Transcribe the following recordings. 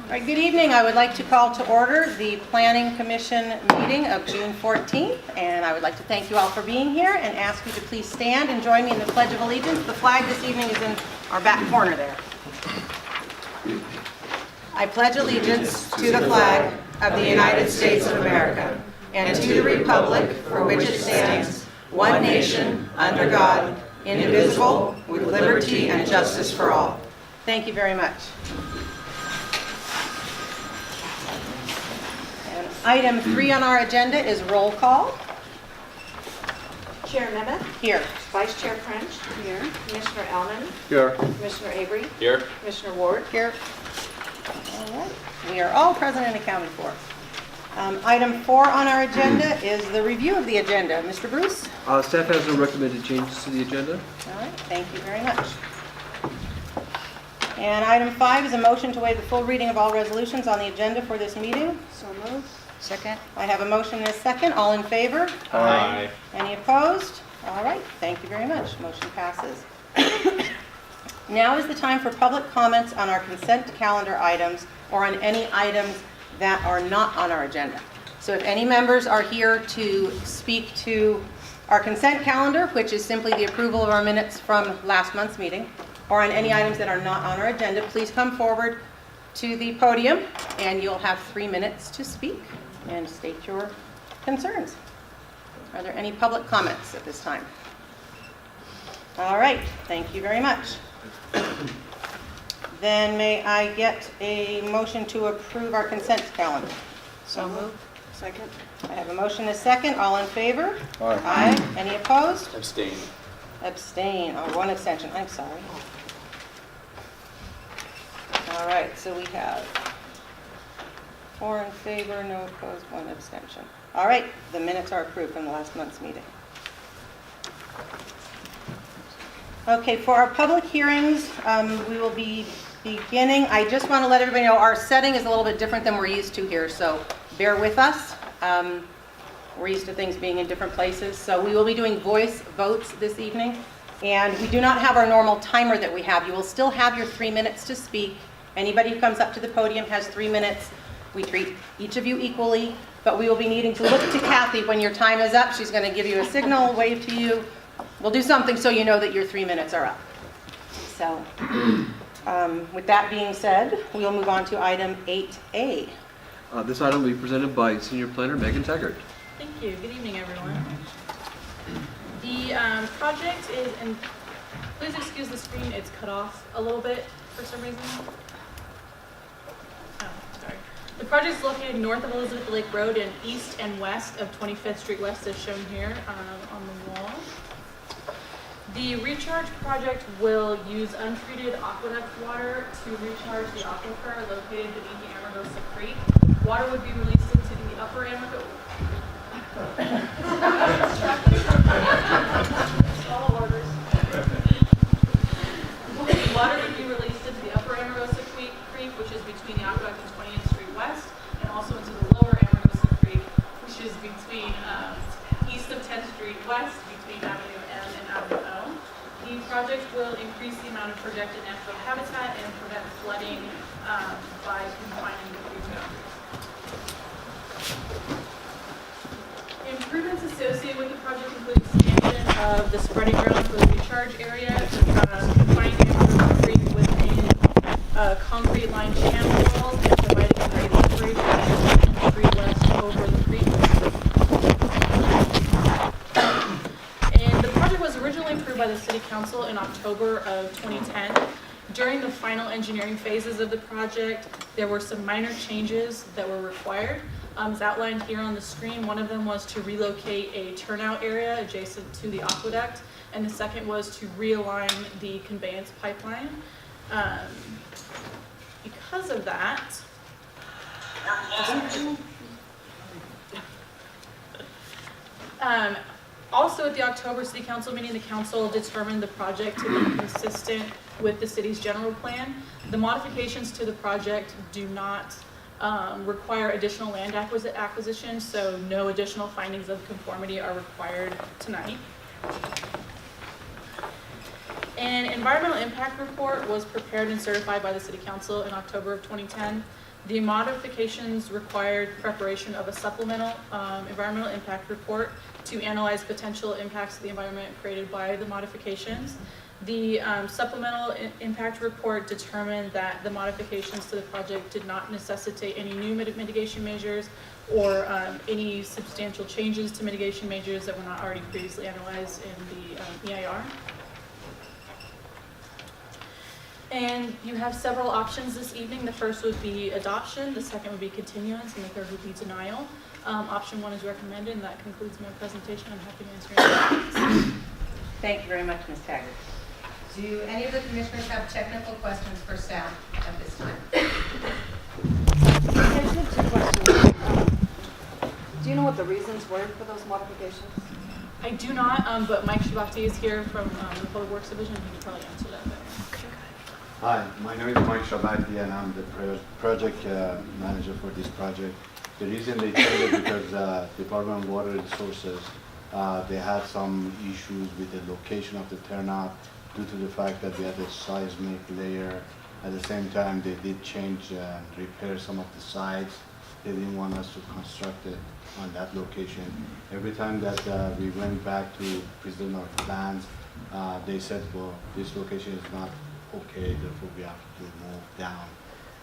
All right, good evening. I would like to call to order the Planning Commission meeting of June 14th, and I would like to thank you all for being here and ask you to please stand and join me in the Pledge of Allegiance. The flag this evening is in our back corner there. I pledge allegiance to the flag of the United States of America and to the republic for which it stands, one nation, under God, indivisible, with liberty and justice for all. Thank you very much. And item 3 on our agenda is roll call. Chair Nemeth. Here. Vice Chair French. Here. Commissioner Ellman. Here. Commissioner Avery. Here. Commissioner Ward. Here. All right. We are all present and accounted for. Item 4 on our agenda is the review of the agenda. Mr. Bruce? Staff has no recommended changes to the agenda. All right. Thank you very much. And item 5 is a motion to waive the full reading of all resolutions on the agenda for this meeting. So moved. Second. I have a motion and a second. All in favor? Aye. Any opposed? All right. Thank you very much. Motion passes. Now is the time for public comments on our consent calendar items or on any items that are not on our agenda. So if any members are here to speak to our consent calendar, which is simply the approval of our minutes from last month's meeting, or on any items that are not on our agenda, please come forward to the podium and you'll have 3 minutes to speak and state your concerns. Are there any public comments at this time? All right, thank you very much. Then may I get a motion to approve our consent calendar? So moved. Second. I have a motion and a second. All in favor? Aye. Aye. Any opposed? Abstain. Abstain. Oh, one abstention. I'm sorry. All right, so we have 4 in favor, no opposed, 1 abstention. All right, the minutes are approved from the last month's meeting. Okay, for our public hearings, we will be beginning. I just want to let everybody know our setting is a little bit different than we're used to here, so bear with us. We're used to things being in different places, so we will be doing voice votes this evening. And we do not have our normal timer that we have. You will still have your 3 minutes to speak. Anybody who comes up to the podium has 3 minutes. We treat each of you equally, but we will be needing to look to Kathy when your time is up. She's going to give you a signal, wave to you. We'll do something so you know that your 3 minutes are up. So with that being said, we'll move on to item 8A. This item will be presented by Senior Planner Megan Taggart. Thank you. Good evening, everyone. The project is, and please excuse the screen, it's cut off a little bit for some reason. Oh, sorry. The project is located north of Elizabeth Lake Road and east and west of 25th Street West, as shown here on the wall. The recharge project will use untreated aqueduct water to recharge the aquifer located beneath the Amargosa Creek. Water would be released into the upper Amargosa. All orders. Water would be released into the upper Amargosa Creek, which is between the aqueduct and 20th Street West, and also into the lower Amargosa Creek, which is between east of 10th Street West, between Avenue M and Avenue O. The project will increase the amount of projected natural habitat and prevent flooding by confining the creek boundaries. Improvements associated with the project include expansion of the spreading ground for the recharge area, confining the Amargosa Creek within concrete-lined channel walls, and providing a grading bridge from 10th Street West over the creek. And the project was originally approved by the City Council in October of 2010. During the final engineering phases of the project, there were some minor changes that were required. As outlined here on the screen, one of them was to relocate a turnout area adjacent to the aqueduct, and the second was to realign the conveyance pipeline. Because of that, also at the October City Council meeting, the Council determined the project to be consistent with the city's general plan. The modifications to the project do not require additional land acquisition, so no additional findings of conformity are required tonight. An environmental impact report was prepared and certified by the City Council in October of 2010. The modifications required preparation of a supplemental environmental impact report to analyze potential impacts to the environment created by the modifications. The supplemental impact report determined that the modifications to the project did not necessitate any new mitigation measures or any substantial changes to mitigation measures that were not already previously analyzed in the EIR. And you have several options this evening. The first would be adoption, the second would be continuance, and the third would be denial. Option 1 is recommended, and that concludes my presentation. I'm happy to answer any questions. Thank you very much, Ms. Taggart. Do any of the commissioners have technical questions for staff at this time? I just have 2 questions. Do you know what the reasons were for those modifications? I do not, but Mike Shabati is here from the Public Works Division. He can probably answer that better. Hi, my name is Mike Shabati and I'm the project manager for this project. The reason they changed it because Department of Water Resources, they had some issues with the location of the turnout due to the fact that we had a seismic layer. At the same time, they did change and repair some of the sites. They didn't want us to construct it on that location. Every time that we went back to present our plans, they said, well, this location is not okay, therefore we have to move down.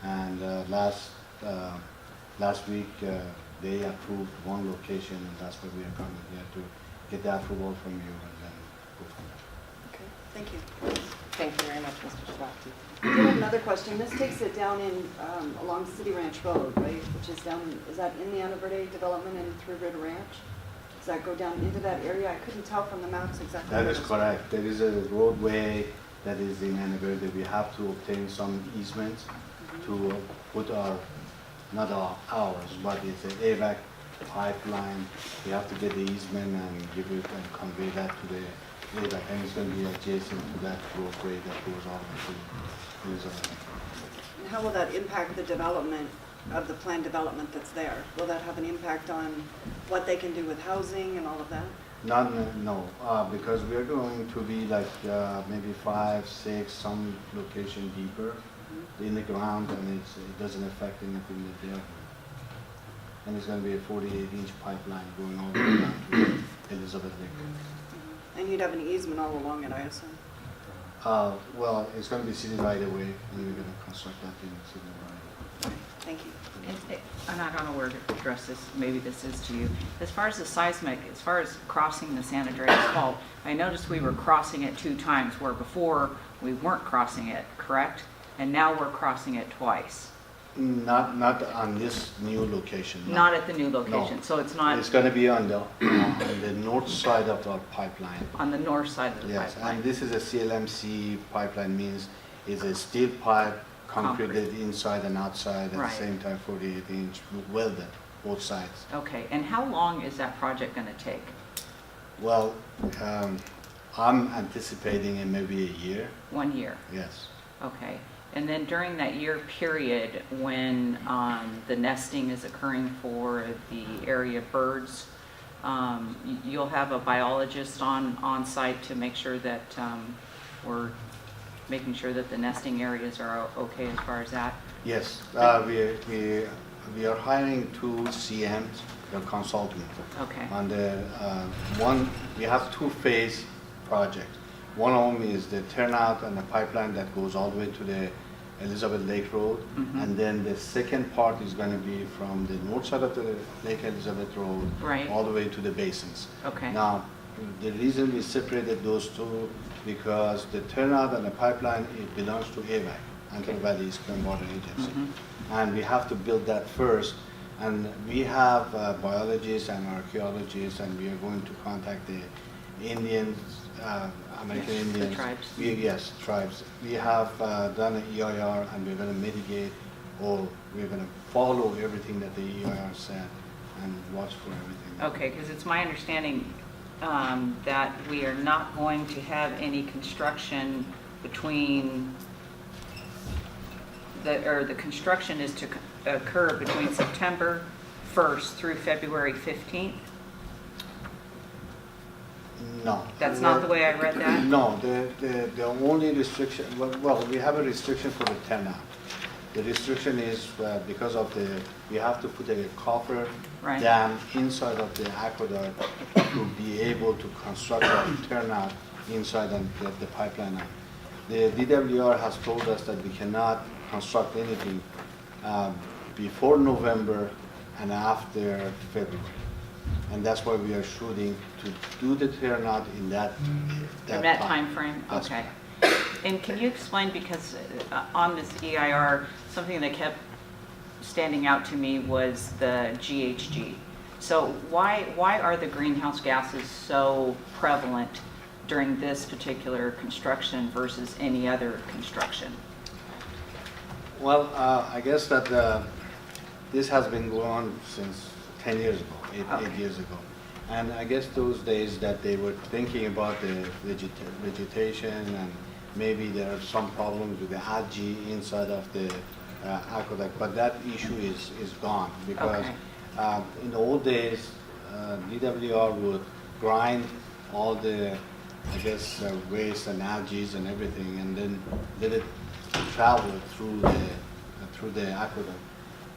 And last week, they approved one location, and that's why we are coming here to get the approval from you and then go from there. Okay, thank you. Thank you very much, Mr. Shabati. I do have another question. This takes it down in along City Ranch Road, right? Which is down, is that in the Ana Verde development and through Ritter Ranch? Does that go down into that area? I couldn't tell from the maps exactly. That where is it was. correct. There is a roadway that is in Ana Verde. We have to obtain some easements to put our, not ours, but it's an AVAC pipeline. We have to get the easement and give it and convey that to the AVAC, and it's going to be adjacent to that roadway that goes all the way to Elizabeth. And how will that impact the development of the planned development that's there? Will that have an impact on what they can do with housing and all of that? No, because we are going to be like maybe 5, 6, some location deeper in the ground, and it doesn't affect anything that they are doing. And it's going to be a 48-inch pipeline going all the way down to Elizabeth Lake. And you'd have an easement all along it, I assume? Well, it's going to be city right away, and we're going to construct that in the city right away. Okay, thank you. And I don't know where to address this, maybe this is to you. As far as the seismic, as far as crossing the San Andreas Fault, I noticed we were crossing it 2 times, where before we weren't crossing it, correct? And now we're crossing it twice. Not on this new location. no. Not at the new location, No. so it's not It's going to be on the north side of our pipeline. on the north side of the Yes, pipeline. and this is a CLMC pipeline, means it's a steel pipe concreted inside and outside at Right. the same time, 48-inch welded, both sides. Okay, and how long is that project going to take? Well, I'm anticipating in maybe a year, 1 year? yes. Okay. And then during that year period, when the nesting is occurring for the area birds, you'll have a biologist on site to make sure that we're making sure that the nesting areas are okay as far as that? Yes, we are hiring 2 CMs, they're consultants. Okay. On the one, we have 2-phase project. One of them is the turnout and the pipeline that goes all the way to the Elizabeth Lake Road. Mhm. And then the second part is going to be from the north side of the Lake Elizabeth Road Right. all the way to the basins. Okay. Now, the reason we separated those 2, because the turnout and the pipeline, it belongs to AVAC, Antler Valley East Clean Water Agency. Mhm. And we have to build that first. And we have biologists and archaeologists, and we are going to contact the Indians, American Yes, the Indians. tribes. Yes, tribes. We have done an EIR, and we're going to mitigate, or we're going to follow everything that the EIR said and watch for everything. Okay, because it's my understanding that we are not going to have any construction between, the construction is to occur between September 1st through February 15th? No. That's not the way I read that? No, the only restriction, well, we have a restriction for the turnout. The restriction is because of we have to put a copper Right. dam inside of the aqueduct to be able to construct a turnout inside and get the pipeline out. The DWR has told us that we cannot construct anything before November and after February. And that's why we are shooting to do the turnout in that In that time frame. That's Okay. And can you explain, because on this EIR, something that kept standing out to me was the GHG. So why are the greenhouse gases so prevalent during this particular construction versus any other construction? Well, I guess that this has been going on since 10 years ago, eight years ago. And I guess those days that they were thinking about the vegetation and maybe there are some problems with the algae inside of the aqueduct, but that issue is gone because Okay. in the old days, DWR would grind all the, I guess, waste and algae and everything and then let it travel through the aqueduct.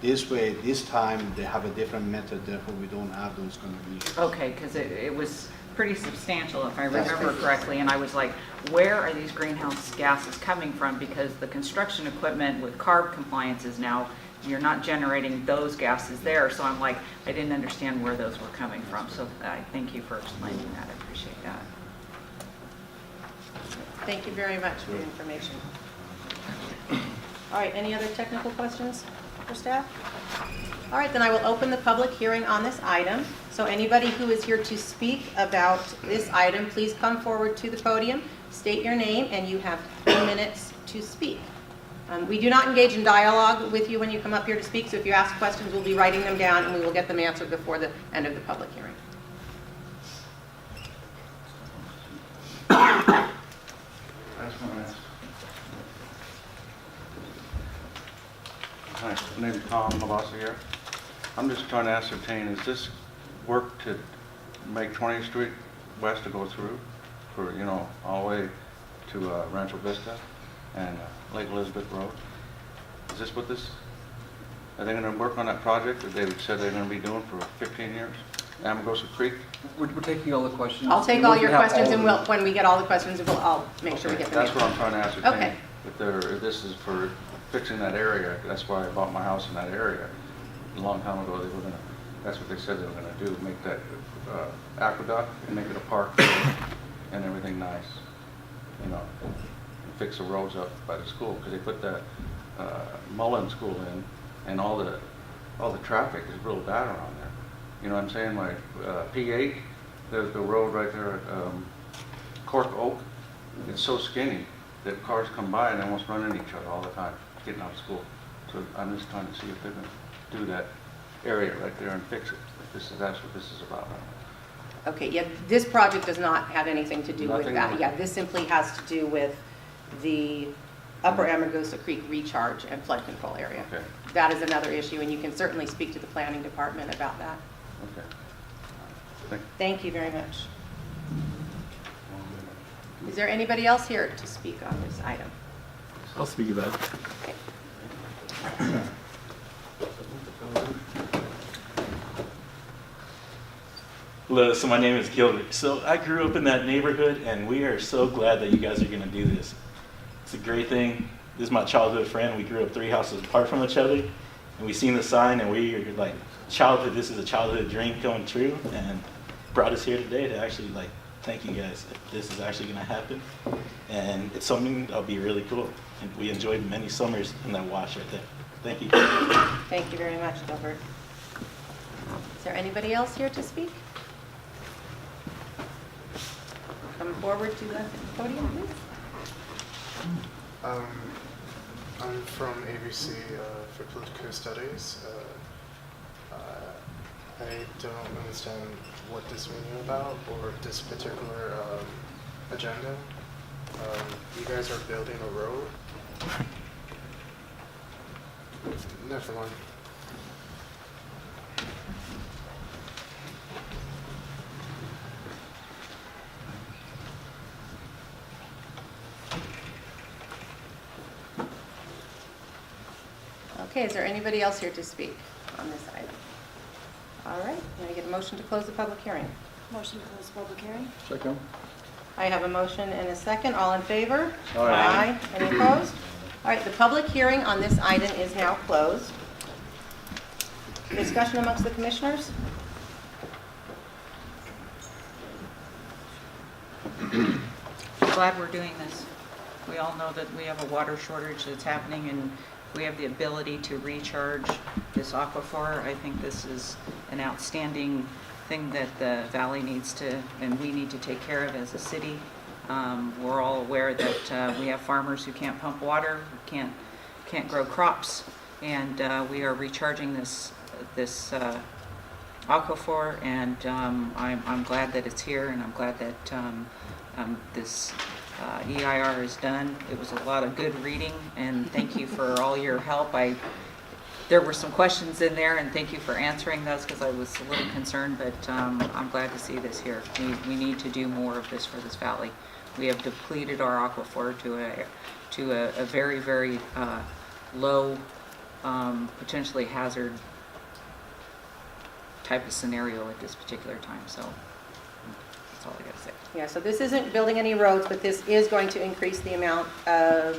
This way, this time, they have a different method, therefore we don't have those kind of issues. Okay, because it was pretty substantial, if I That's remember correct. correctly, and I was like, where are these greenhouse gases coming from? Because the construction equipment with CARB compliances now, you're not generating those gases there, so I'm like, I didn't understand where those were coming from, so I thank you for explaining that, I appreciate that. Thank you very much for the information. All right, any other technical questions for staff? All right, then I will open the public hearing on this item. So anybody who is here to speak about this item, please come forward to the podium, state your name, and you have 3 minutes to speak. We do not engage in dialogue with you when you come up here to speak, so if you ask questions, we'll be writing them down and we will get them answered before the end of the public hearing. Hi, my name is Tom Malassa here. I'm just trying to ascertain, is this work to make 20th Street West to go through for, all the way to Rancho Vista and Lake Elizabeth Road? Is this what this, are they going to work on that project that they said they're going to be doing for 15 years? Amagosa Creek? We're taking all the questions. I'll take And all once your we have questions all and of them- when we get all the questions, I'll make sure we Okay, get them that's what I'm answered. trying to ascertain. Okay. If this is for fixing that area, that's why I bought my house in that area. A long time ago, that's what they said they were gonna do, make that aqueduct and make it a park and everything nice. And fix the roads up by the school, because they put that Mullen School in, and all the traffic is real bad around there. You know what I'm saying? Like P8, the road right there at Cork Oak, it's so skinny that cars come by and they almost run into each other all the time, getting out of school. So I'm just trying to see if they're going to do that area right there and fix it. That's what this is about. Okay, yeah, this project does not have anything to do with Nothing that. with- Yeah, this simply has to do with the Upper Amagosa Creek recharge and flood control area. Okay. That is another issue, and you can certainly speak to the planning department about that. Okay. Thank you very much. Is there anybody else here to speak on this item? I'll speak about it. Okay. Hello, so my name is Gilbert. So I grew up in that neighborhood, and we are so glad that you guys are going to do this. It's a great thing. This is my childhood friend. We grew up 3 houses apart from each other, and we seen the sign, and we are like, childhood, this is a childhood dream coming true, and brought us here today to actually thank you guys if this is actually going to happen. And it's something that'll be really cool. And we enjoyed many summers in that wash right there. Thank you. Thank you very much, Gilbert. Is there anybody else here to speak? Come forward to the podium, please. I'm from ABC for Political Studies. I don't understand what this meeting about or this particular agenda. You guys are building a road. Never mind. Okay, is there anybody else here to speak on this item? All right, can I get a motion to close the public hearing? Motion to close public hearing? Second. I have a motion and a second. All in favor? Aye. Any opposed? All right, the public hearing on this item is now closed. Discussion amongst the commissioners? I'm glad we're doing this. We all know that we have a water shortage that's happening, and we have the ability to recharge this aquifer. I think this is an outstanding thing that the valley needs to, and we need to take care of as a city. We're all aware that we have farmers who can't pump water, who can't grow crops, and we are recharging this aquifer, and I'm glad that it's here, and I'm glad that this EIR is done. It was a lot of good reading, and thank you for all your help. There were some questions in there, and thank you for answering those, because I was a little concerned, but I'm glad to see this here. We need to do more of this for this valley. We have depleted our aquifer to a very, very low, potentially hazard type of scenario at this particular time, so that's all I got to say. Yeah, so this isn't building any roads, but this is going to increase the amount of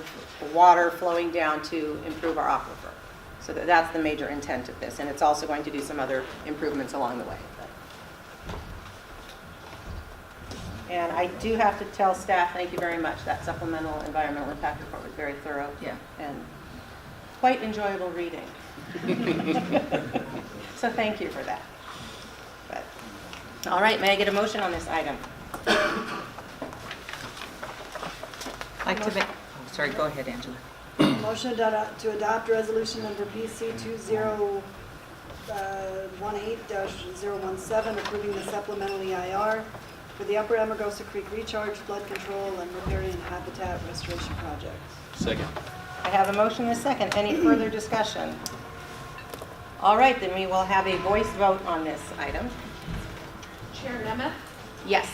water flowing down to improve our aquifer. So that's the major intent of this, and it's also going to do some other improvements along the way. And I do have to tell staff, thank you very much. That supplemental environmental impact report was very thorough. Yeah. And quite enjoyable reading. So thank you for that. All right, may I get a motion on this item? I'd like to make, oh, sorry, go ahead, Angela. Motion to adopt resolution number PC 2018-017, approving the supplemental EIR for the Upper Amargosa Creek Recharge, Flood Control, and Riparian Habitat Restoration Projects. Second. I have a motion and a second. Any further discussion? All right, then we will have a voice vote on this item. Chair Nemeth, Yes.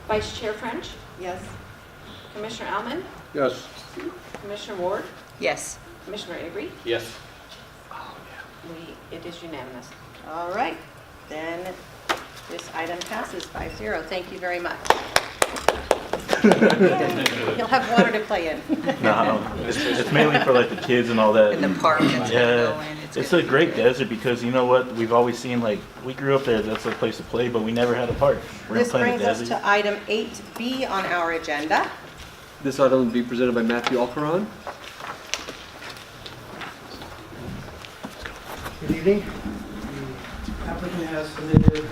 Vice Chair French, Yes. Commissioner Alman, Yes. Commissioner Ward, Yes. Commissioner Avery. Yes. It is unanimous. All right, then this item passes 5-0. Thank you very much. You'll have water to play in. No, it's mainly for like the kids and all that. In the park, it's gonna go in. It's a great desert because you know what? We've always seen, like, we grew up there, that's a place to play, but we never had a park. We're This gonna play in brings the us desert. to item 8B on our agenda. This item will be presented by Matthew Alcaron. Good evening. The applicant has submitted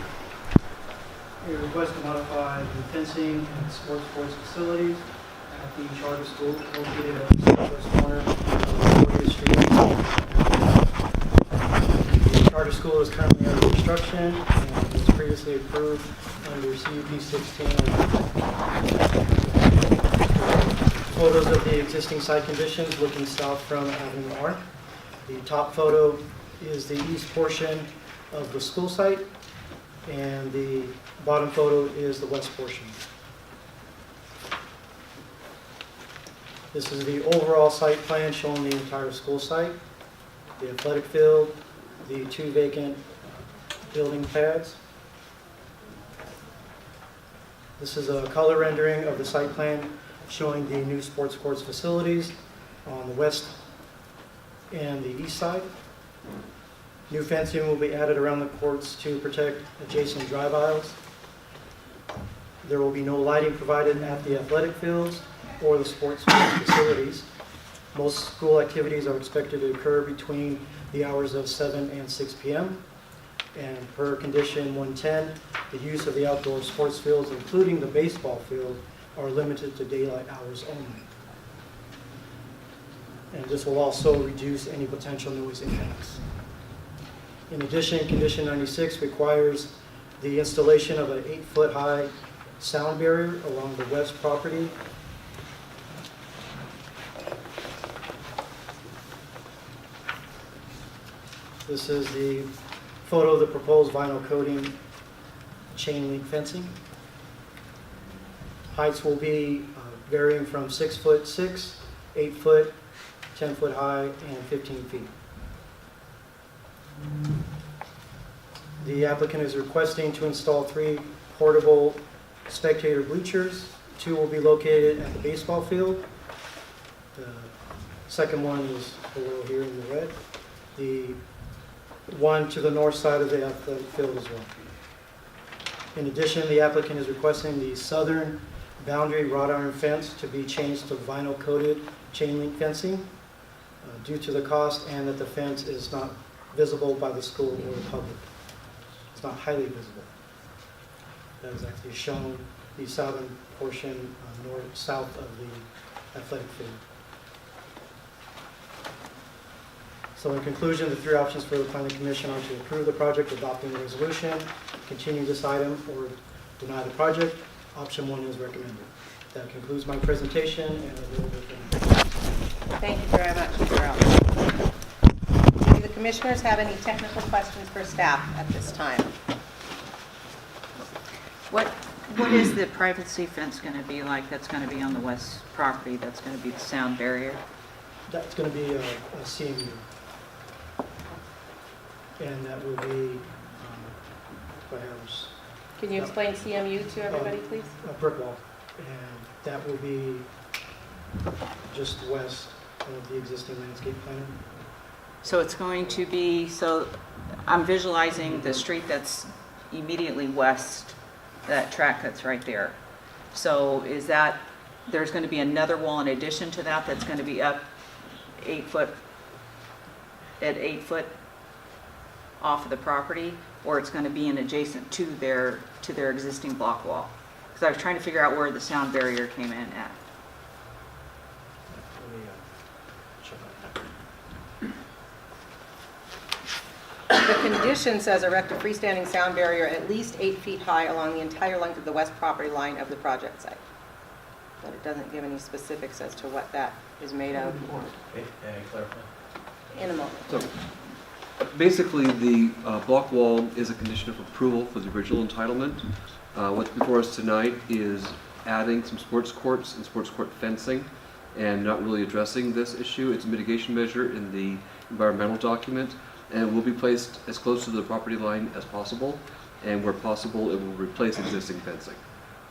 a request to modify the fencing and sports facilities at the charter school located at the southwest corner of 40th Street. The charter school is currently under construction and was previously approved under CUP 16. Photos of the existing site conditions looking south from Avenue R. The top photo is the east portion of the school site, and the bottom photo is the west portion. This is the overall site plan showing the entire school site, the athletic field, the 2 vacant building pads. This is a color rendering of the site plan showing the new sports courts facilities on the west and the east side. New fencing will be added around the courts to protect adjacent drive aisles. There will be no lighting provided at the athletic fields or the sports facilities. Most school activities are expected to occur between the hours of 7 and 6 p.m. And per condition 110, the use of the outdoor sports fields, including the baseball field, are limited to daylight hours only. And this will also reduce any potential noise impacts. In addition, condition 96 requires the installation of an 8-foot high sound barrier along the west property. This is the photo of the proposed vinyl coating chain link fencing. Heights will be varying from 6'6", 8 foot, 10 foot high and 15 feet. The applicant is requesting to install 3 portable spectator bleachers. 2 will be located at the baseball field. The second one is below here in the red. The one to the north side of the athletic field as well. In addition, the applicant is requesting the southern boundary wrought iron fence to be changed to vinyl coated chain link fencing due to the cost, and that the fence is not visible by the school or the public. It's not highly visible. That is actually shown the southern portion south of the athletic field. So in conclusion, the 3 options for the Planning Commission are to approve the project, adopting the resolution, continue this item, or deny the project. Option 1 is recommended. That concludes my presentation, and I will open. Thank you very much, Mr. Allen. Do the commissioners have any technical questions for staff at this time? What is the privacy fence going to be like that's going to be on the west property that's going to be the sound barrier? That's going to be a CMU. And that will be perhaps Can you explain CMU to everybody, please? a brick wall. And that will be just west of the existing landscape plan. So it's going to be, so I'm visualizing the street that's immediately west, that track that's right there. So is that, there's going to be another wall in addition to that that's going to be up 8 foot, at 8 foot off of the property, or it's going to be in adjacent to their existing block wall? Because I was trying to figure out where the sound barrier came in at. Let me check on that. The condition says erect a freestanding sound barrier at least 8 feet high along the entire length of the west property line of the project site. But it doesn't give any specifics as to what that is made of or in a moment. So basically, the block wall is a condition of approval for the original entitlement. What's before us tonight is adding some sports courts and sports court fencing and not really addressing this issue. It's a mitigation measure in the environmental document, and it will be placed as close to the property line as possible, and where possible, it will replace existing fencing.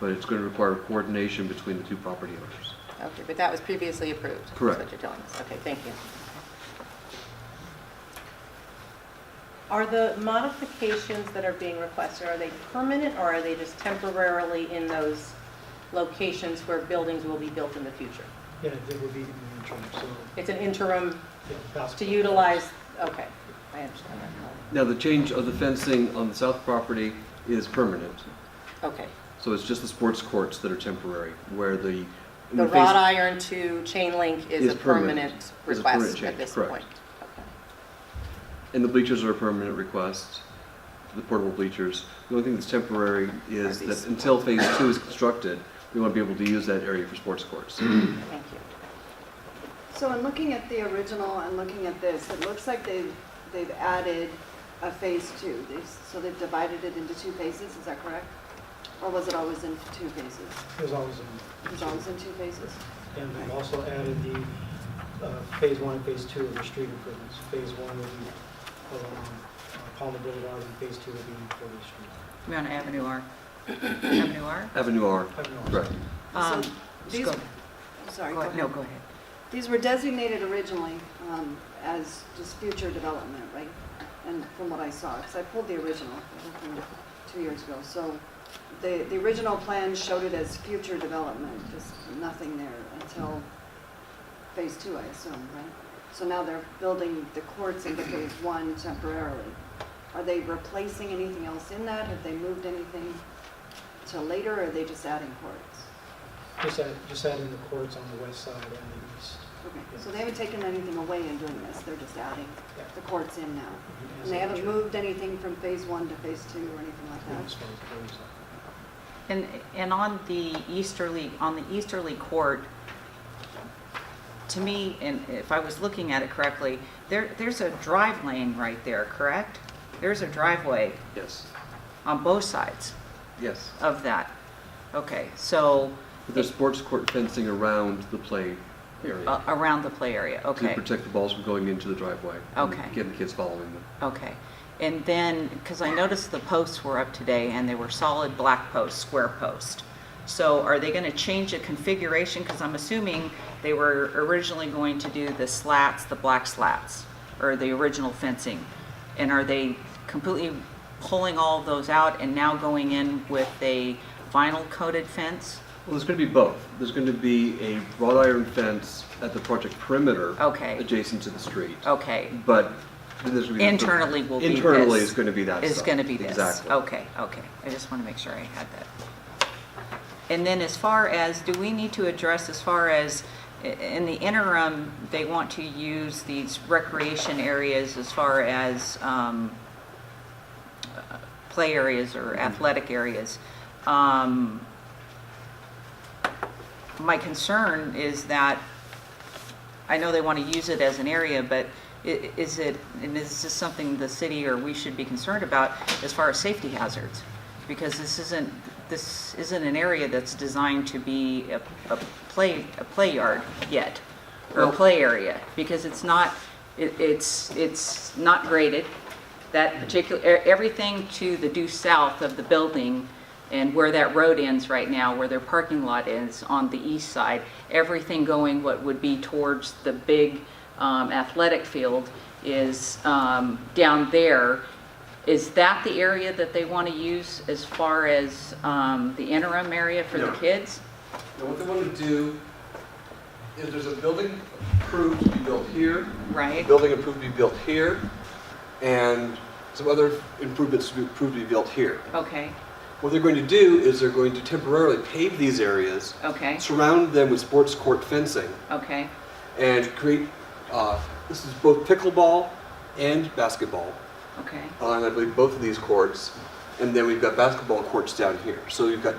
But it's going to require coordination between the 2 property owners. Okay, but that was previously approved. Correct. That's what you're telling us. Okay, thank you. Are the modifications that are being requested, are they permanent or are they just temporarily in those locations where buildings will be built in the future? Yeah, there will be an interim, so It's an interim yeah, to basketball. utilize, okay, I understand that. Now, the change of the fencing on the south property is permanent. Okay. So it's just the sports courts that are temporary, where the... The wrought iron to chain link is Is a permanent. permanent Is a permanent request at change, this correct. point. Okay. And the bleachers are a permanent request, the portable bleachers. The only thing that's temporary is that until phase 2 is constructed, we want to be able to use that area for sports courts. Thank you. So in looking at the original and looking at this, it looks like they've added a phase 2. So they've divided it into 2 phases, is that correct? Or was it always in 2 phases? It was always It was always in 2 phases? and we've also added the phase 1 and phase 2 of the street improvements. Phase 1 will be along Palmdale Boulevard, and phase 2 will be for the street. We're on Avenue R. Avenue R? Avenue R, correct. So these, go- I'm sorry, go go ahead. No, ahead. go ahead. These were designated originally as just future development, right? And from what I saw, because I pulled the original from 2 years ago. So the original plan showed it as future development, just nothing there until phase 2, I assume, right? So now they're building the courts into phase 1 temporarily. Are they replacing anything else in that? Have they moved anything to later, or are they just adding courts? Just adding the courts on the west side and the east. Okay, so they haven't taken anything away in doing this, they're just adding Yeah. the courts in now. As And they haven't future. moved anything from phase 1 to phase 2 or anything like Yeah, that? as far as goes. And on the easterly court, to me, and if I was looking at it correctly, there's a drive lane right there, correct? There's a driveway Yes, on both sides yes. of that. Okay, so, But there's sports court fencing around the play area. Around the play area, To okay. protect the balls from going into the driveway. and Okay. Get the kids following them. Okay. And then, because I noticed the posts were up today, and they were solid black posts, square posts. So are they going to change the configuration? Because I'm assuming they were originally going to do the slats, the black slats, or the original fencing. And are they completely pulling all of those out and now going in with a vinyl coated fence? Well, there's going to be both. There's going to be a wrought iron fence at the project perimeter. Okay. Adjacent to the street. Okay. But there's going to be Internally will be this. Internally is going to be that Is stuff. going to be this. Exactly. Okay, okay. I just want to make sure I had that. And then as far as, do we need to address as far as, in the interim, they want to use these recreation areas as far as play areas or athletic areas. My concern is that, I know they want to use it as an area, but is it, and is this something the city or we should be concerned about as far as safety hazards? Because this isn't an area that's designed to be a play yard yet, or a play area, because it's not graded. That particular, everything to the due south of the building and where that road ends right now, where their parking lot is on the east side, everything going what would be towards the big athletic field is down there. Is that the area that they want to use as far as the interim area for the kids? Now, what they want to do is there's a building approved to be built here. Right. A building approved to be built here, and some other improvements to be approved to be built here. Okay, What they're going to do is they're going to temporarily pave these areas, okay, surround them with sports court fencing, okay, and create, this is both pickleball and basketball, okay, on I believe both of these courts, and then we've got basketball courts down here. So you've got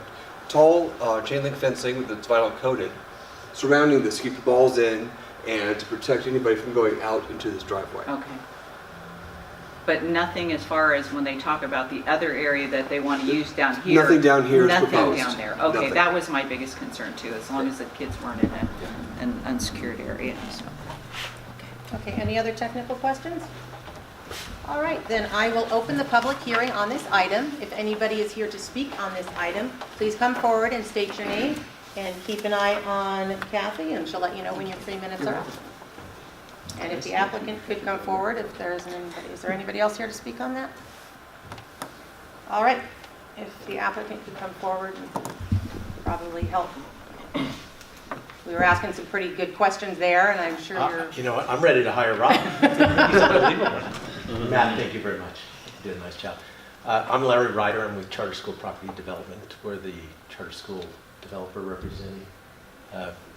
tall chain link fencing that's vinyl coated, surrounding this to keep the balls in and to protect anybody from going out into this driveway. okay. But nothing as far as when they talk about the other area that they want to use down here? Nothing down here is Nothing proposed. down there. Okay, Nothing. that was my biggest concern too, as long as the kids weren't in an unsecured area, so. Okay, any other technical questions? All right, then I will open the public hearing on this item. If anybody is here to speak on this item, please come forward and state your name, and keep an eye on Kathy, and she'll let you know when your 3 minutes are up. And if the applicant could come forward, if there isn't anybody, is there anybody else here to speak on that? All right, if the applicant could come forward and probably help. We were asking some pretty good questions there, and I'm sure you're... You know what, I'm ready to hire Rob. He's unbelievable. Matt, thank you very much. You did a nice job. I'm Larry Ryder. I'm with Charter School Property Development. We're the charter school developer representing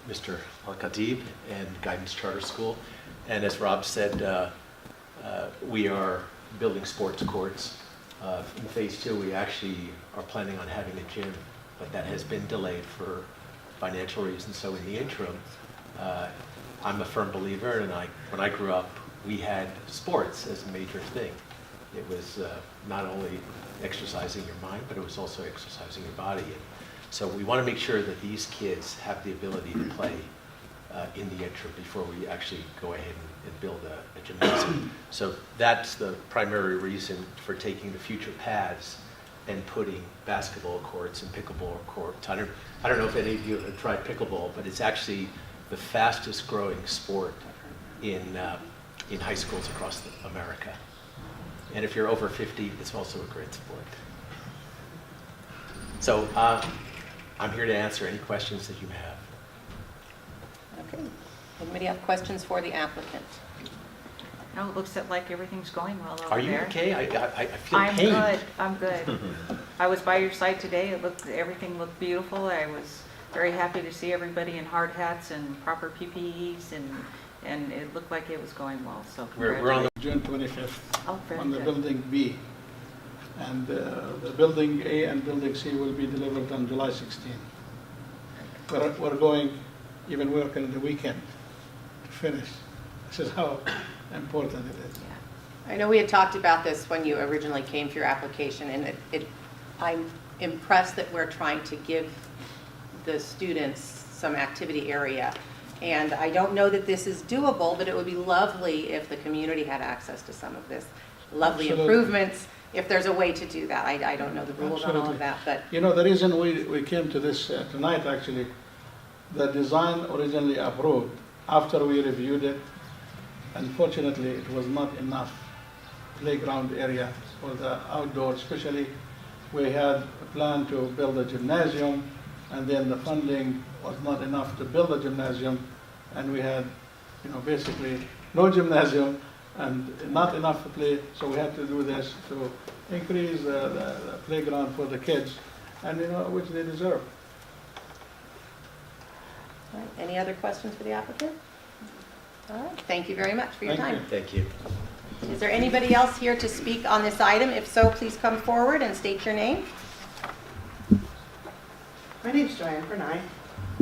Mr. Al-Khatib and Guidance Charter School. And as Rob said, we are building sports courts. In phase 2, we actually are planning on having a gym, but that has been delayed for financial reasons. So in the interim, I'm a firm believer, and when I grew up, we had sports as a major thing. It was not only exercising your mind, but it was also exercising your body. And so we want to make sure that these kids have the ability to play in the interim before we actually go ahead and build a gymnasium. So that's the primary reason for taking the future paths and putting basketball courts and pickleball courts. I don't know if any of you have tried pickleball, but it's actually the fastest growing sport in high schools across America. And if you're over 50, it's also a great sport. So I'm here to answer any questions that you have. Okay. Anybody have questions for the applicant? No, it looks like everything's going well over there. Are you okay? I feel I'm pain. good, I'm good. I was by your site today, everything looked beautiful. I was very happy to see everybody in hard hats and proper PPEs, and it looked like it was going well, so We're on the June 25th Oh, very on the good. building B. And the building A and building C will be delivered on July 16. We're going, even working the weekend to finish. This is how important it is. I know we had talked about this when you originally came for your application, and I'm impressed that we're trying to give the students some activity area. And I don't know that this is doable, but it would be lovely if the community had access to some of this lovely Absolutely. improvements, if there's a way to do that. I don't know the rules on all Absolutely. of that, but You know, the reason we came to this tonight, actually, the design originally approved, after we reviewed it, unfortunately, it was not enough playground area for the outdoor, especially we had a plan to build a gymnasium, and then the funding was not enough to build a gymnasium, and we had, you know, basically no gymnasium and not enough to play, so we had to do this to increase the playground for the kids, and you know, which they deserve. all right, any other questions for the applicant? All right, thank you very much for your Thank time. Thank you. Is there anybody else here to speak on this item? If so, please come forward and state your name. My name's Joanne Bernay,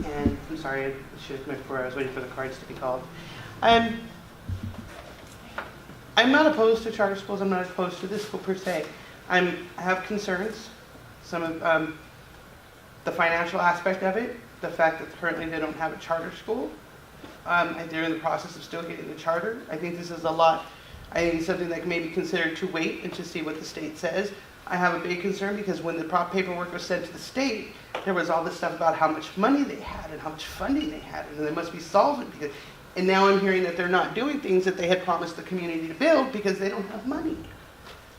and I'm sorry, I should have come before. I was waiting for the cards to be called. I'm not opposed to charter schools. I'm not opposed to this school per se. I have concerns. Some of the financial aspect of it, the fact that currently they don't have a charter school. And they're in the process of still getting the charter. I think this is a lot. I think it's something that may be considered to wait and to see what the state says. I have a big concern because when the paperwork was sent to the state, there was all this stuff about how much money they had and how much funding they had, and they must be solvent. And now I'm hearing that they're not doing things that they had promised the community to build because they don't have money.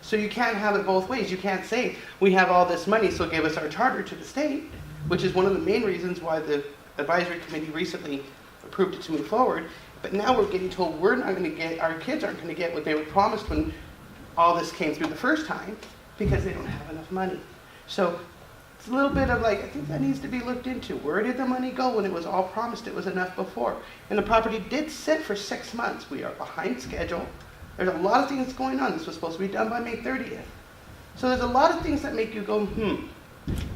So you can't have it both ways. You can't say, we have all this money, so give us our charter to the state, which is one of the main reasons why the advisory committee recently approved it to move forward. But now we're getting told we're not going to get, our kids aren't going to get what they were promised when all this came through the first time because they don't have enough money. So it's a little bit of like, I think that needs to be looked into. Where did the money go when it was all promised it was enough before? And the property did sit for 6 months. We are behind schedule. There's a lot of things going on. This was supposed to be done by May 30th. So there's a lot of things that make you go, and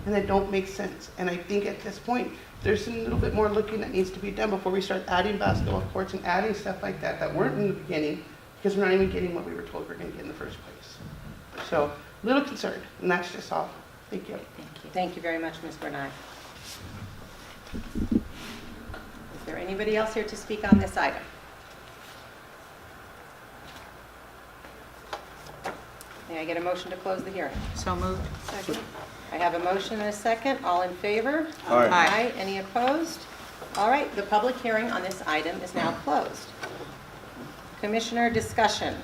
that don't make sense. And I think at this point, there's a little bit more looking that needs to be done before we start adding basketball courts and adding stuff like that that weren't in the beginning because we're not even getting what we were told we were going to get in the first place. So a little concerned, and that's just all. Thank you. Thank you. Thank you very much, Ms. Bernay. Is there anybody else here to speak on this item? May I get a motion to close the hearing? So moved. Second. I have a motion and a second. All in favor? Aye. Aye. Any opposed? All right, the public hearing on this item is now closed. Commissioner discussion.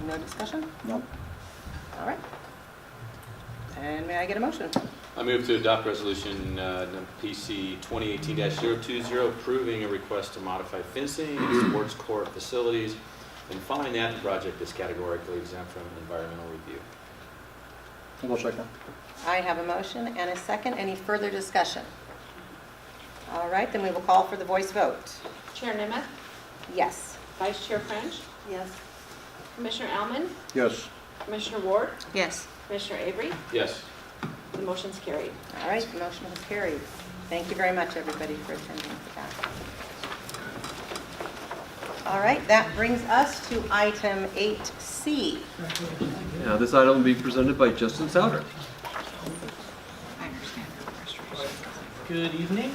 No discussion? No. All right. And may I get a motion? I move to adopt resolution PC 2018-020 approving a request to modify fencing and sports court facilities and finding that the project is categorically exempt from environmental review. One second. I have a motion and a second. Any further discussion? All right, then we will call for the voice vote. Chair Nemeth, Yes. Vice Chair French, Yes. Commissioner Alman, Yes. Commissioner Ward, Yes. Commissioner Avery. Yes. The motion's carried. All right, the motion is carried. Thank you very much, everybody, for attending that. All right, that brings us to item 8C. Now, this item will be presented by Justin Souter. I understand the frustration. Good evening.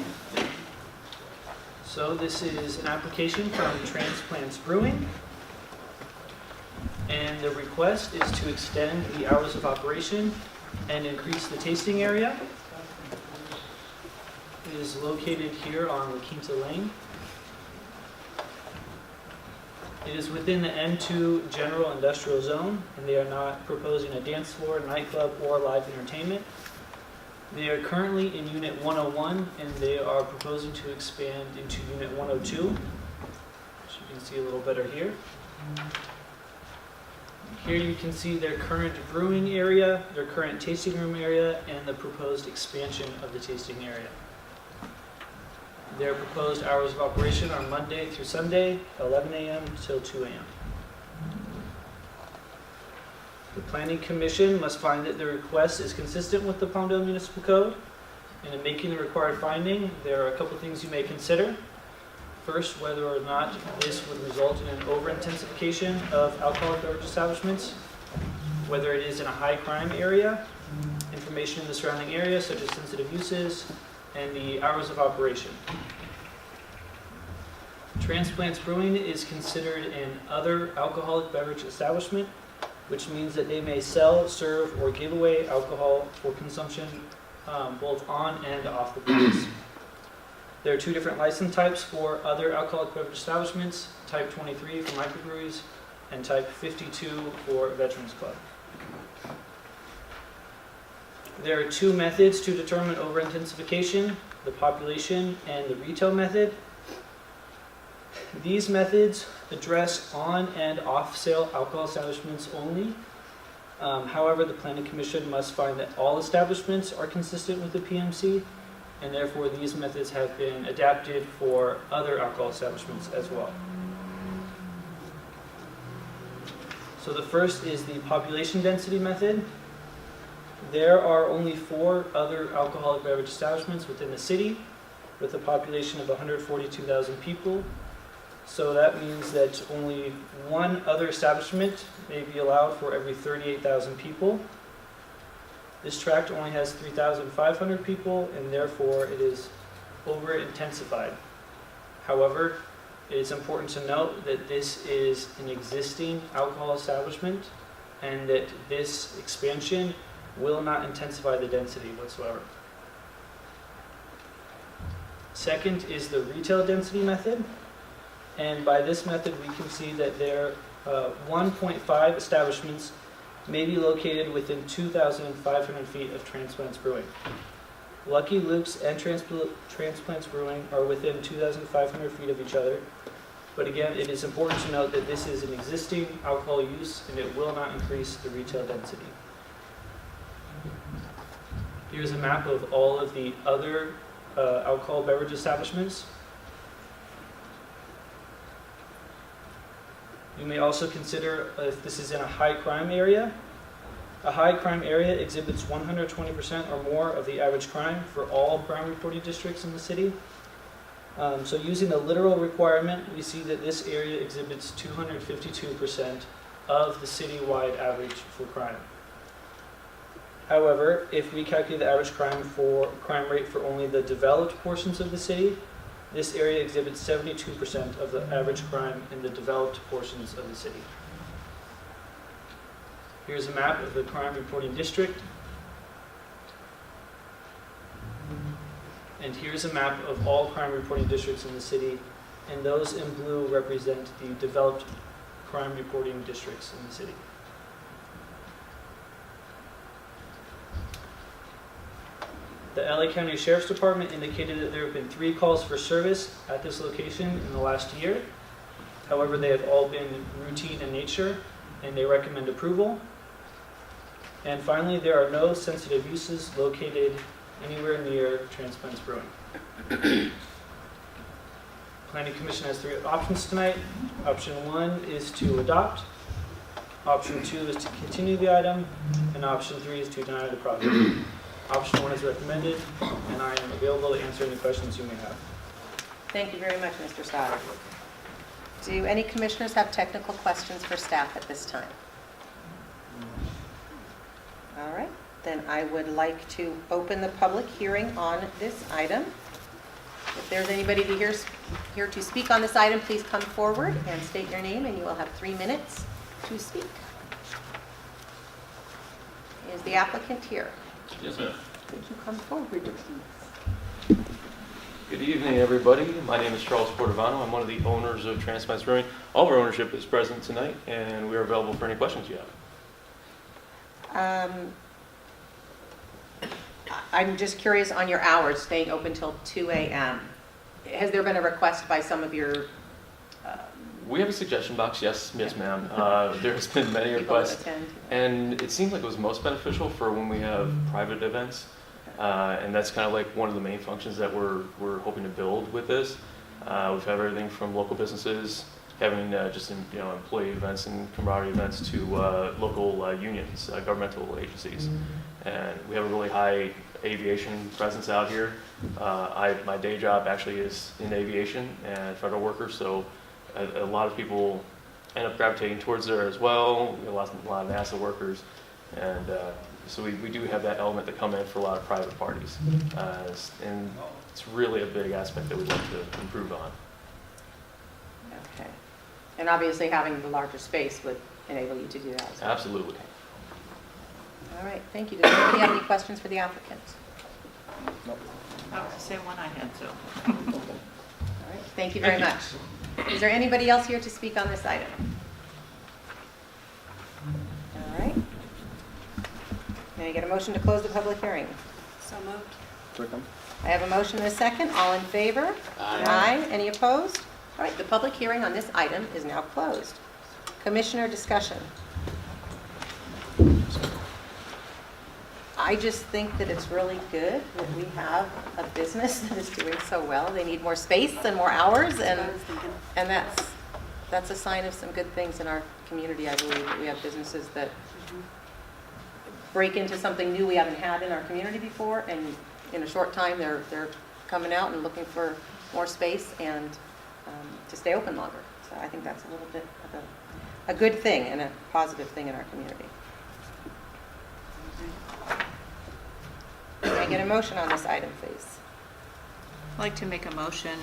So this is an application from Transplants Brewing. And the request is to extend the hours of operation and increase the tasting area. It is located here on La Quinta Lane. It is within the N2 General Industrial Zone, and they are not proposing a dance floor, nightclub, or live entertainment. They are currently in Unit 101, and they are proposing to expand into Unit 102, which you can see a little better here. Here you can see their current brewing area, their current tasting room area, and the proposed expansion of the tasting area. Their proposed hours of operation are Monday through Sunday, 11 a.m. till 2 a.m. The Planning Commission must find that the request is consistent with the Palmdale Municipal Code. And in making the required finding, there are a couple things you may consider. First, whether or not this would result in an over-intensification of alcoholic beverage establishments, whether it is in a high-crime area, information in the surrounding area such as sensitive uses, and the hours of operation. Transplants Brewing is considered an other alcoholic beverage establishment, which means that they may sell, serve, or give away alcohol for consumption both on and off the premise. There are two different license types for other alcoholic beverage establishments, type 23 for microbreweries and type 52 for Veterans Club. There are two methods to determine over-intensification, the population and the retail method. These methods address on and off-sale alcohol establishments only. However, the Planning Commission must find that all establishments are consistent with the PMC, and therefore these methods have been adapted for other alcohol establishments as well. So the first is the population density method. There are only 4 other alcoholic beverage establishments within the city with a population of 142,000 people. So that means that only 1 other establishment may be allowed for every 38,000 people. This tract only has 3,500 people, and therefore it is over-intensified. However, it is important to note that this is an existing alcohol establishment and that this expansion will not intensify the density whatsoever. Second is the retail density method. And by this method, we can see that there 1.5 establishments may be located within 2,500 feet of Transplants Brewing. Lucky Luke's and Transplants Brewing are within 2,500 feet of each other. But again, it is important to note that this is an existing alcohol use and it will not increase the retail density. Here's a map of all of the other alcohol beverage establishments. You may also consider if this is in a high crime area. A high crime area exhibits 120% or more of the average crime for all crime reporting districts in the city. So using the literal requirement, we see that this area exhibits 252% of the citywide average for crime. However, if we calculate the average crime rate for only the developed portions of the city, this area exhibits 72% of the average crime in the developed portions of the city. Here's a map of the crime reporting district. And here's a map of all crime reporting districts in the city. And those in blue represent the developed crime reporting districts in the city. The LA County Sheriff's Department indicated that there have been 3 calls for service at this location in the last year. However, they have all been routine in nature, and they recommend approval. And finally, there are no sensitive uses located anywhere near Transplants Brewing. Planning Commission has 3 options tonight. Option 1 is to adopt. Option 2 is to continue the item. And option 3 is to deny the project. Option 1 is recommended, and I am available to answer any questions you may have. Thank you very much, Mr. Stoddard. Do any commissioners have technical questions for staff at this time? All right, then I would like to open the public hearing on this item. If there's anybody here to speak on this item, please come forward and state your name, and you will have 3 minutes to speak. Is the applicant here? Yes, ma'am. Could you come forward, please? Good evening, everybody. My name is Charles Portovano. I'm one of the owners of Transplants Brewing. All of our ownership is present tonight, and we are available for any questions you have. I'm just curious on your hours, staying open till 2 a.m. Has there been a request by some of your We have a suggestion box, yes, ma'am. There's been many requests, and it seems like it was most beneficial for when we have private events, and that's kind of like one of the main functions that we're hoping to build with this. We've had everything from local businesses, having just employee events and camaraderie events to local unions, governmental agencies. And we have a really high aviation presence out here. My day job actually is in aviation and federal worker, so a lot of people end up gravitating towards there as well. We have a lot of NASA workers, and so we do have that element to come in for a lot of private parties. And it's really a big aspect that we'd like to improve on. Okay. And obviously having the larger space would enable you to do that. Absolutely. All right, thank you. Does anybody have any questions for the applicant? I was to say one I had, so. All right, thank you very much. Is there anybody else here to speak on this item? All right. May I get a motion to close the public hearing? So moved. Second. I have a motion and a second. All in favor? Aye. Any opposed? All right, the public hearing on this item is now closed. Commissioner discussion. I just think that it's really good that we have a business that is doing so well. They need more space and more hours, and that's a sign of some good things in our community. I believe that we have businesses that break into something new we haven't had in our community before, and in a short time they're coming out and looking for more space and to stay open longer. So I think that's a little bit of a good thing and a positive thing in our community. Can I get a motion on this item, please? I'd like to make a motion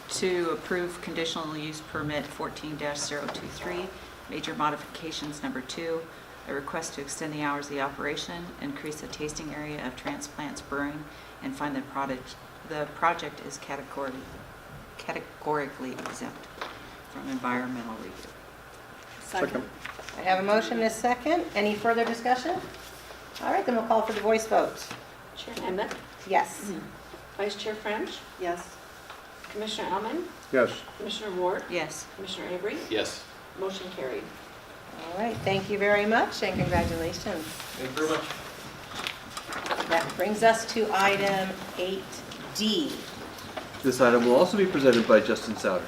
to approve conditional use permit 14-023, major modifications number 2, a request to extend the hours of the operation, increase the tasting area of Transplants Brewing, and find the project is categorically exempt from environmental review. Second. I have a motion and a second. Any further discussion? All right, then we'll call for the voice vote. Chair Emmett, Yes. Vice Chair French, Yes. Commissioner Alman, Yes. Commissioner Ward, Yes. Commissioner Avery, Yes. motion carried. All right, thank you very much and congratulations. Thank you very much. That brings us to item 8D. This item will also be presented by Justin Souter.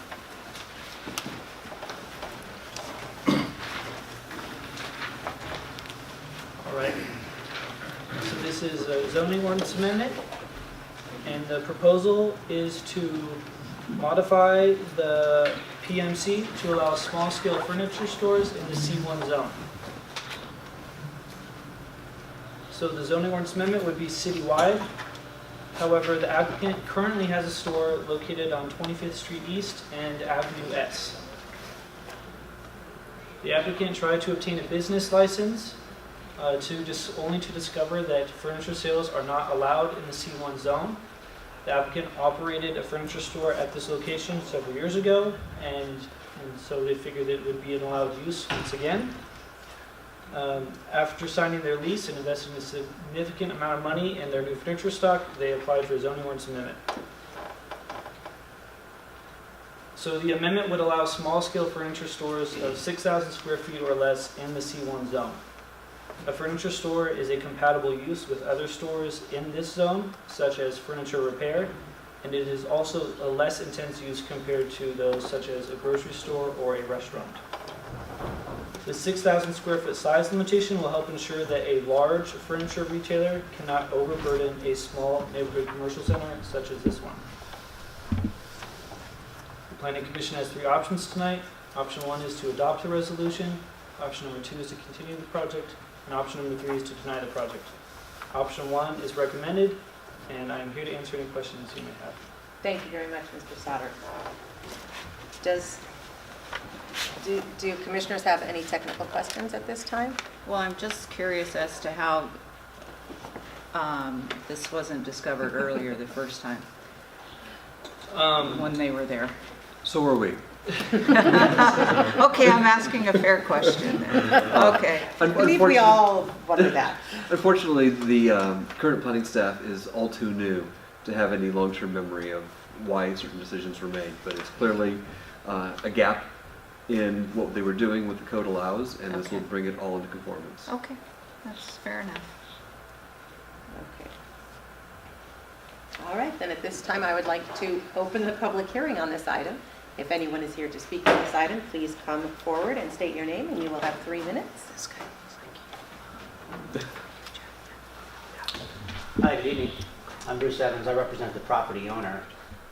All right. So this is a zoning ordinance amendment, and the proposal is to modify the PMC to allow small-scale furniture stores in the C1 zone. So the zoning ordinance amendment would be citywide. However, the applicant currently has a store located on 25th Street East and Avenue S. The applicant tried to obtain a business license only to discover that furniture sales are not allowed in the C1 zone. The applicant operated a furniture store at this location several years ago, and so they figured it would be an allowed use once again. After signing their lease and investing a significant amount of money in their new furniture stock, they applied for a zoning ordinance amendment. So the amendment would allow small-scale furniture stores of 6,000 square feet or less in the C1 zone. A furniture store is a compatible use with other stores in this zone, such as furniture repair, and it is also a less intense use compared to those such as a grocery store or a restaurant. The 6,000 square foot size limitation will help ensure that a large furniture retailer cannot overburden a small neighborhood commercial center such as this one. The Planning Commission has 3 options tonight. Option 1 is to adopt the resolution. Option number 2 is to continue the project. And option number 3 is to deny the project. Option 1 is recommended, and I'm here to answer any questions you may have. Thank you very much, Mr. Sauter. Do commissioners have any technical questions at this time? Well, I'm just curious as to how this wasn't discovered earlier the first time when they were there. So are we. Okay, I'm asking a fair question then. Okay. I believe we all wondered that. Unfortunately, the current planning staff is all too new to have any long-term memory of why certain decisions were made, but it's clearly a gap in what they were doing, what the code allows, and this will bring it all into conformance. Okay, that's fair enough. Okay. All right, then at this time, I would like to open the public hearing on this item. If anyone is here to speak on this item, please come forward and state your name, and you will have 3 minutes. Hi, good evening. I'm Bruce Evans. I represent the property owner.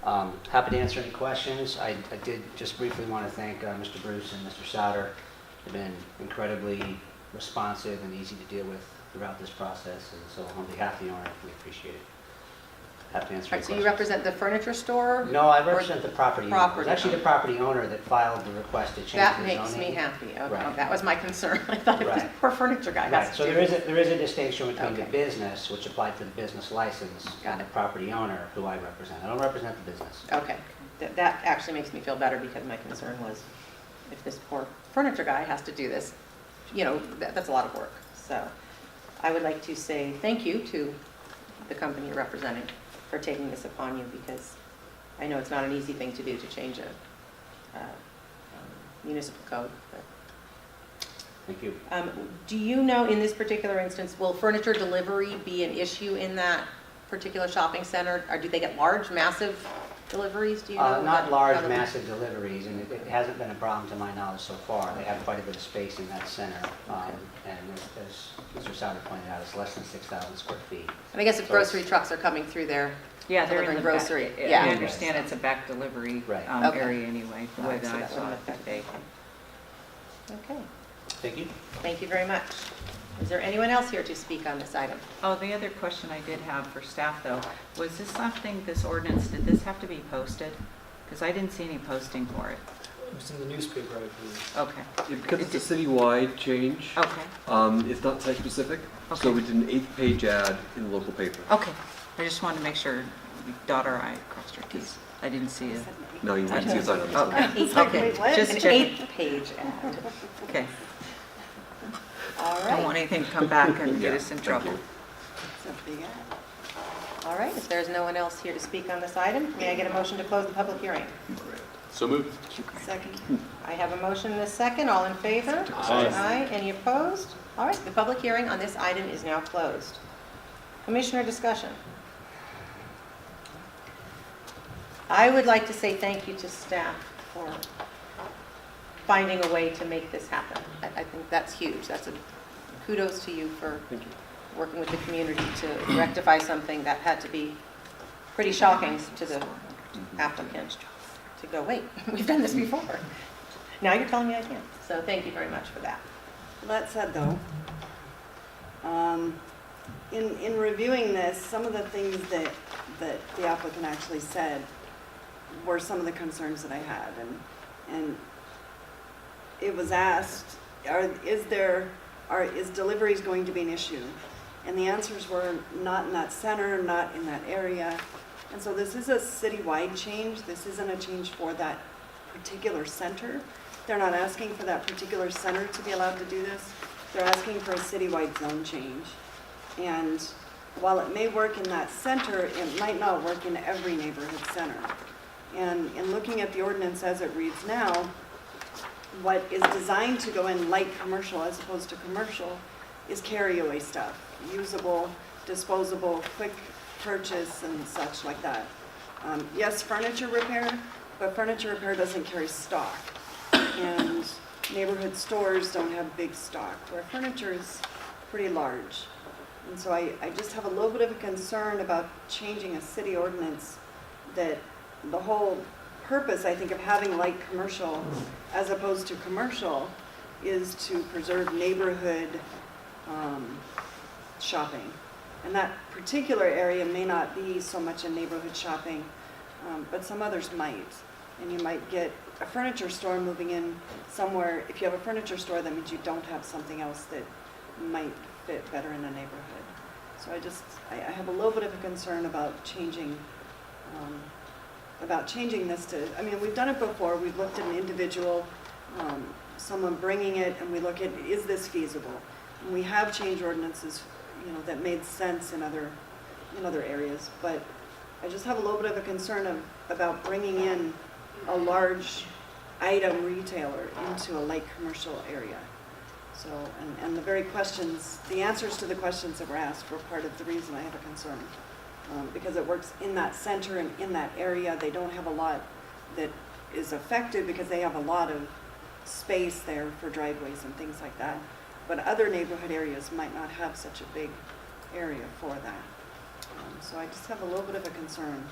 Happy to answer any questions. I did just briefly want to thank Mr. Bruce and Mr. Souter. They've been incredibly responsive and easy to deal with throughout this process, and so on behalf of the owner, we appreciate it. Happy to answer All any right, so you questions. represent the furniture store? No, I represent the property owner. It was Property actually the owner. property owner that filed the request to change the That zoning. makes me happy. Okay, Right. that was my concern. I thought it was Right. poor furniture guy Right, has so to do there is a distinction between the Okay. business, which applied for the business license, Got and the it. property owner, who I represent. I don't represent the business. Okay, that actually makes me feel better because my concern was if this poor furniture guy has to do this, you know, that's a lot of work. So I would like to say thank you to the company you're representing for taking this upon you because I know it's not an easy thing to do to change a municipal code. But, Thank you. do you know in this particular instance, will furniture delivery be an issue in that particular shopping center? Or do they get large, massive deliveries? Do you know? Not large, How the- massive deliveries, and it hasn't been a problem to my knowledge so far. They have quite a bit of space in that center, and as Mr. Souter pointed out, it's less than 6,000 square feet. And I guess if So it's- grocery trucks are coming through there, Yeah, they're in delivering the grocery. back. Yeah. I understand it's a back delivery Right. Okay. area anyway, the All way right, so that I that saw wouldn't it affect today. Okay, Thank you. thank you very much. Is there anyone else here to speak on this item? Oh, the other question I did have for staff though, was this something, this ordinance, did this have to be posted? Because I didn't see any posting for it. It was in the newspaper, I believe. Okay, Because it's a citywide change, okay, it's not site-specific, so Okay. we did an 8-page ad in the local paper. okay. I just wanted to make sure, dot our I, cross our T's. I didn't see it. No, you won't see a site. Okay, okay, Wait, what? just An check. 8-page ad. Okay, All don't right, want anything to come back and get Yeah, us in thank trouble. you. It's a big ad. all right. If there's no one else here to speak on this item, may I get a motion to close the public hearing? So moved. Second. I have a motion and a second. All in favor? Aye. Any opposed? All right, the public hearing on this item is now closed. Commissioner discussion. I would like to say thank you to staff for finding a way to make this happen. I think that's huge. That's a kudos to you for Thank you. working with the community to rectify something that had to be pretty shocking to the applicant to go, wait, we've done this before. Now you're telling me I can't. So thank you very much for that. That said, though, in reviewing this, some of the things that the applicant actually said were some of the concerns that I had, and it was asked, is deliveries going to be an issue? And the answers were not in that center, not in that area. And so this is a citywide change. This isn't a change for that particular center. They're not asking for that particular center to be allowed to do this. They're asking for a citywide zone change. And while it may work in that center, it might not work in every neighborhood center. And in looking at the ordinance as it reads now, what is designed to go in light commercial as opposed to commercial is carry-away stuff, usable, disposable, quick purchase and such like that. Yes, furniture repair, but furniture repair doesn't carry stock. And neighborhood stores don't have big stock, where furniture is pretty large. And so I just have a little bit of a concern about changing a city ordinance that the whole purpose, I think, of having light commercial as opposed to commercial is to preserve neighborhood shopping. And that particular area may not be so much a neighborhood shopping, but some others might. And you might get a furniture store moving in somewhere. If you have a furniture store, that means you don't have something else that might fit better in a neighborhood. So I have a little bit of a concern about changing this to, I mean, we've done it before. We've looked at an individual, someone bringing it, and we look at, is this feasible? And we have changed ordinances, you know, that made sense in other areas. But I just have a little bit of a concern about bringing in a large item retailer into a light commercial area. So, and the very questions, the answers to the questions that were asked were part of the reason I have a concern. because it works in that center and in that area. They don't have a lot that is affected because they have a lot of space there for driveways and things like that. But other neighborhood areas might not have such a big area for that. So I just have a little bit of a concern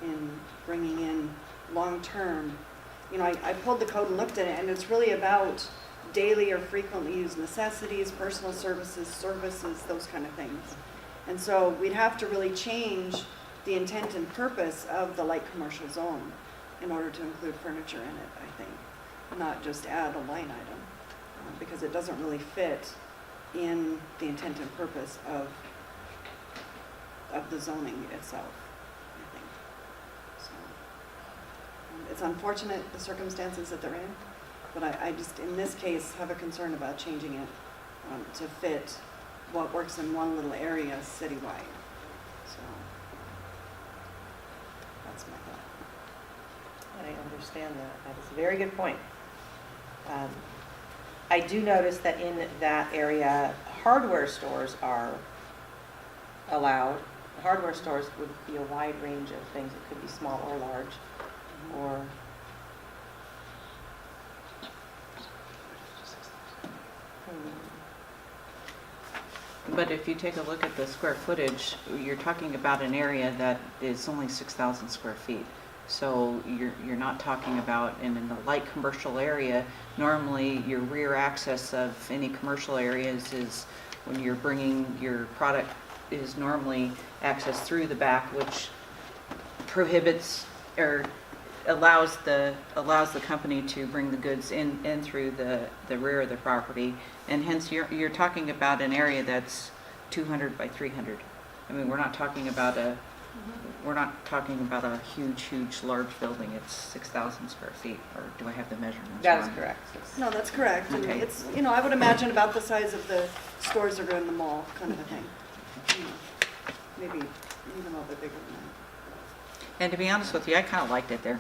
in bringing in long-term. You know, I pulled the code and looked at it, and it's really about daily or frequently used necessities, personal services, those kind of things. And so we'd have to really change the intent and purpose of the light commercial zone in order to include furniture in it, I think, not just add a line item, because it doesn't really fit in the intent and purpose of the zoning itself, I think. So it's unfortunate the circumstances that they're in, but I just, in this case, have a concern about changing it to fit what works in one little area citywide. So that's my thought. I understand that. That is a very good point. I do notice that in that area, hardware stores are allowed. Hardware stores would be a wide range of things. It could be small or large, or But if you take a look at the square footage, you're talking about an area that is only 6,000 square feet. So you're not talking about, and in the light commercial area, normally your rear access of any commercial areas is when you're bringing your product is normally accessed through the back, which prohibits or allows the company to bring the goods in through the rear of the property, and hence you're talking about an area that's 200 by 300. I mean, we're not talking about a huge large building. It's 6,000 square feet, or do I have the measurements that is wrong? correct. No, that's correct. And Okay. it's, you know, I would imagine about the size of the stores that are in the mall, kind of a thing. You know, maybe even a little bit bigger than that. And to be honest with you, I kind of liked it there.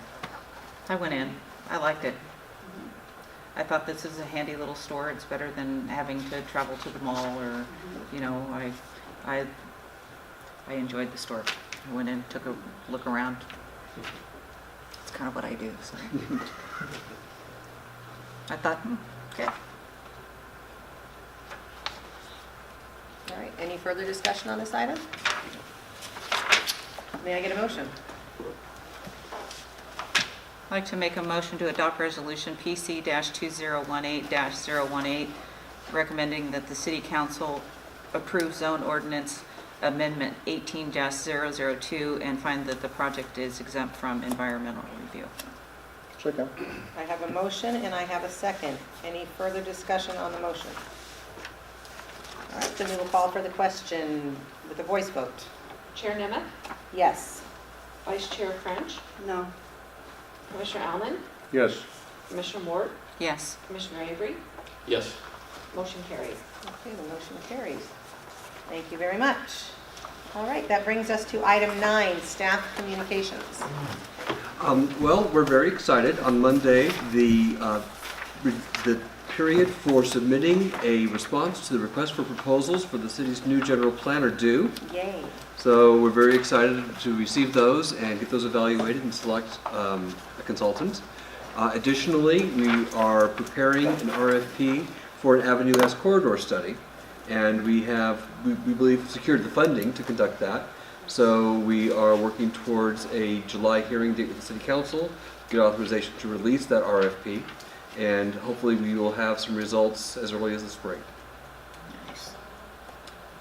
I went in. I liked it. I thought this is a handy little store. It's better than having to travel to the mall, or, you know, I enjoyed the store. I went in, took a look around. It's kind of what I do, so. I thought, okay. All right, any further discussion on this item? May I get a motion? I'd like to make a motion to adopt resolution PC-2018-018, recommending that the city council approve zone ordinance amendment 18-002 and find that the project is exempt from environmental review. Second. I have a motion and I have a second. Any further discussion on the motion? All right, then we will call for the question with a voice vote. Chair Nemeth, Yes. Vice Chair French, No. Commissioner Allen, Yes. Commissioner Ward, Yes. Commissioner Avery, Yes. motion carries. Okay, the motion carries. Thank you very much. All right, that brings us to item 9, staff communications. Well, we're very excited. On Monday, the period for submitting a response to the request for proposals for the city's new general plan are due. Yay. So we're very excited to receive those and get those evaluated and select a consultant. Additionally, we are preparing an RFP for an Avenue S corridor study, and we believe secured the funding to conduct that. So we are working towards a July hearing date with the City Council, get authorization to release that RFP, and hopefully we will have some results as early as the spring. Nice.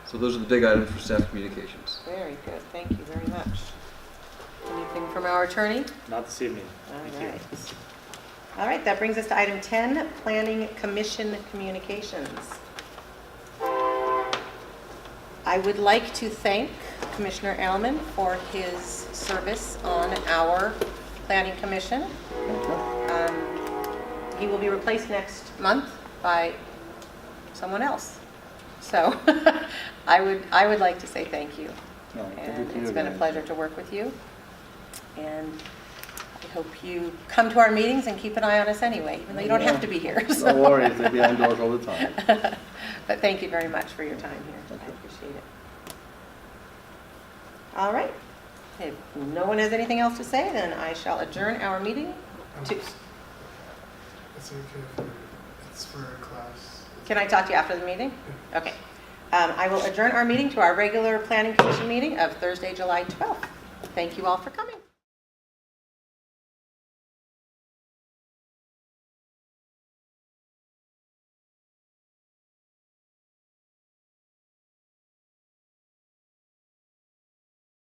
So those are the big items for staff communications. Very good, thank you very much. Anything from our attorney? Not this evening. All right. All right, that brings us to item 10, Planning Commission communications. I would like to thank Commissioner Alman for his service on our Planning Commission. He will be replaced next month by someone else. So I would like to say thank you. And it's been a pleasure to work with you. And I hope you come to our meetings and keep an eye on us anyway, even though you don't have to be here. So. No worries, they'll be indoors all the time. But thank you very much for your time here. I appreciate it. All right. If no one has anything else to say, then I shall adjourn our meeting to... It's okay it's for a class. Can I talk to you after the meeting? Okay. I will adjourn our meeting to our regular Planning Commission meeting of Thursday, July 12th. Thank you all for coming.